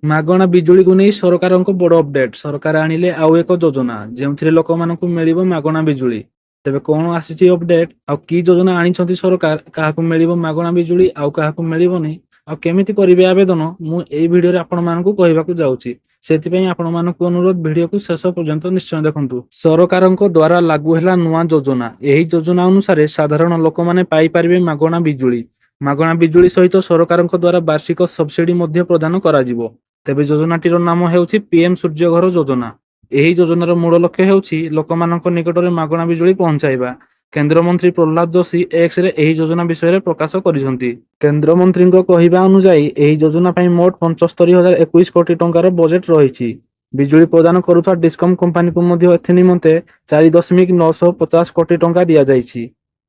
ମାଗଣା ବିଜୁଳିକୁ ନେଇ ସରକାରଙ୍କ ବଡ଼ ଅପଡେଟ୍। ସରକାର ଆଣିଲେ ଆଉ ଏକ ଯୋଜନା ଯେଉଁଥିରେ ଲୋକମାନଙ୍କୁ ମିଳିବ ମାଗଣା ବିଜୁଳି। ତେବେ କଣ ଆସିଛି ଅପଡେଟ୍ ଆଉ କି ଯୋଜନା ଆଣିଛନ୍ତି ସରକାର, କାହାକୁ ମିଳିବ ମାଗଣା ବିଜୁଳି ଆଉ କାହାକୁ ମିଳିବନି ଆଉ କେମିତି କରିବେ ଆବେଦନ, ମୁଁ ଏଇ ଭିଡିଓରେ ଆପଣମାନଙ୍କୁ କହିବାକୁ ଯାଉଛି। ସେଥିପାଇଁ ଆପଣମାନଙ୍କୁ ଅନୁରୋଧ ଭିଡିଓକୁ ଶେଷ ପର୍ଯ୍ୟନ୍ତ ନିଶ୍ଚୟ ଦେଖନ୍ତୁ। ସରକାରଙ୍କ ଦ୍ୱାରା ଲାଗୁ ହେଲା ନୂଆ ଯୋଜନା। ଏହି ଯୋଜନା ଅନୁସାରେ ସାଧାରଣ ଲୋକମାନେ ପାଇପାରିବେ ମାଗଣା ବିଜୁଳି। ମାଗଣା ବିଜୁଳି ସହିତ ସରକାରଙ୍କ ଦ୍ୱାରା ବାର୍ଷିକ ସବସିଡି ମଧ୍ୟ ପ୍ରଦାନ କରାଯିବ। ତେବେ ଯୋଜନାଟିର ନାମ ହେଉଛି ପିଏମ୍ ସୂର୍ଯ୍ୟଘର ଯୋଜନା। ଏହି ଯୋଜନାର ମୂଳ ଲକ୍ଷ୍ୟ ହେଉଛି ଲୋକମାନଙ୍କ ନିକଟରେ ମାଗଣା ବିଜୁଳି ପହଞ୍ଚାଇବା। କେନ୍ଦ୍ରମନ୍ତ୍ରୀ ପ୍ରହ୍ଲାଦ ଯୋଶୀ ଏକ୍ସରେ ଏହି ଯୋଜନା ବିଷୟରେ ପ୍ରକାଶ କରିଛନ୍ତି। କେନ୍ଦ୍ରମନ୍ତ୍ରୀଙ୍କ କହିବା ଅନୁଯାୟୀ ଏହି ଯୋଜନା ପାଇଁ ମୋଟ ৭୫,021 କୋଟି ଟଙ୍କାର ବଜେଟ୍ ରହିଛି। ବିଜୁଳି ପ୍ରଦାନ କରୁଥିବା ଡିସ୍କମ୍ କମ୍ପାନୀକୁ ମଧ୍ୟ ଏଥିନିମନ୍ତେ 4,950 କୋଟି ଟଙ୍କା ଦିଆଯାଇଛି।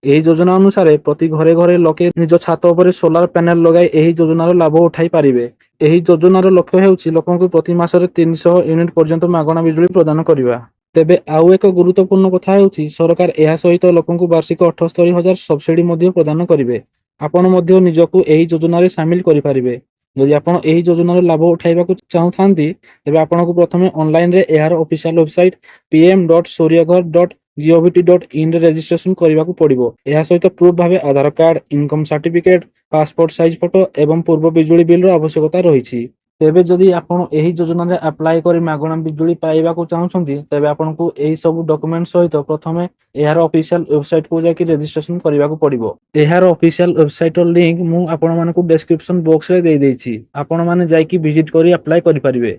ଏହି ଯୋଜନା ଅନୁସାରେ ପ୍ରତି ଘରେ ଘରେ ଲୋକେ ନିଜ ଛାତ ଉପରେ ସୋଲାର ପ୍ୟାନେଲ ଲଗାଇ ଏହି ଯୋଜନାର ଲାଭ ଉଠାଇ ପାରିବେ। ଏହି ଯୋଜନାର ଲକ୍ଷ୍ୟ ହେଉଛି ଲୋକଙ୍କୁ ପ୍ରତି ମାସରେ 300 ୟୁନିଟ୍ ପର୍ଯ୍ୟନ୍ତ ମାଗଣା ବିଜୁଳି ପ୍ରଦାନ କରିବା। ତେବେ ଆଉ ଏକ ଗୁରୁତ୍ୱପୂର୍ଣ୍ଣ କଥା ହେଉଛି ସରକାର ଏହା ସହିତ ଲୋକଙ୍କୁ ବାର୍ଷିକ 78,000 ସବସିଡି ମଧ୍ୟ ପ୍ରଦାନ କରିବେ। ଆପଣ ମଧ୍ୟ ନିଜକୁ ଏହି ଯୋଜନାରେ ସାମିଲ କରିପାରିବେ। ଯଦି ଆପଣ ଏହି ଯୋଜନାର ଲାଭ ଉଠାଇବାକୁ ଚାହୁଁଥାନ୍ତି ତେବେ ଆପଣଙ୍କୁ ପ୍ରଥମେ ଅନଲାଇନରେ ଏହାର ଅଫିସିଆଲ ୱେବସାଇଟ pm.suryaghar.gov.in ରେ ରେଜିଷ୍ଟ୍ରେସନ କରିବାକୁ ପଡ଼ିବ। ଏହା ସହିତ ପ୍ରୁଫ୍ ଭାବେ Aadhaar card, income certificate, passport size photo ଏବଂ ପୂର୍ବ ବିଜୁଳି ବିଲର ଆବଶ୍ୟକତା ରହିଛି। ତେବେ ଯଦି ଆପଣ ଏହି ଯୋଜନାରେ ଆପ୍ଲାଏ କରି ମାଗଣା ବିଜୁଳି ପାଇବାକୁ ଚାହୁଁଛନ୍ତି ତେବେ ଆପଣଙ୍କୁ ଏହି ସବୁ ଡକୁମେଣ୍ଟ ସହିତ ପ୍ରଥମେ ଏହାର ଅଫିସିଆଲ ୱେବସାଇଟକୁ ଯାଇକି ରେଜିଷ୍ଟ୍ରେସନ କରିବାକୁ ପଡ଼ିବ। ଏହାର ଅଫିସିଆଲ ୱେବସାଇଟର ଲିଙ୍କ ମୁଁ ଆପଣମାନଙ୍କୁ ଡେସ୍କ୍ରିପସନ ବକ୍ସରେ ଦେଇଦେଇଛି। ଆପଣମାନେ ଯାଇକି ଭିଜିଟ୍ କରି ଆପ୍ଲାଏ କରିପାରିବେ।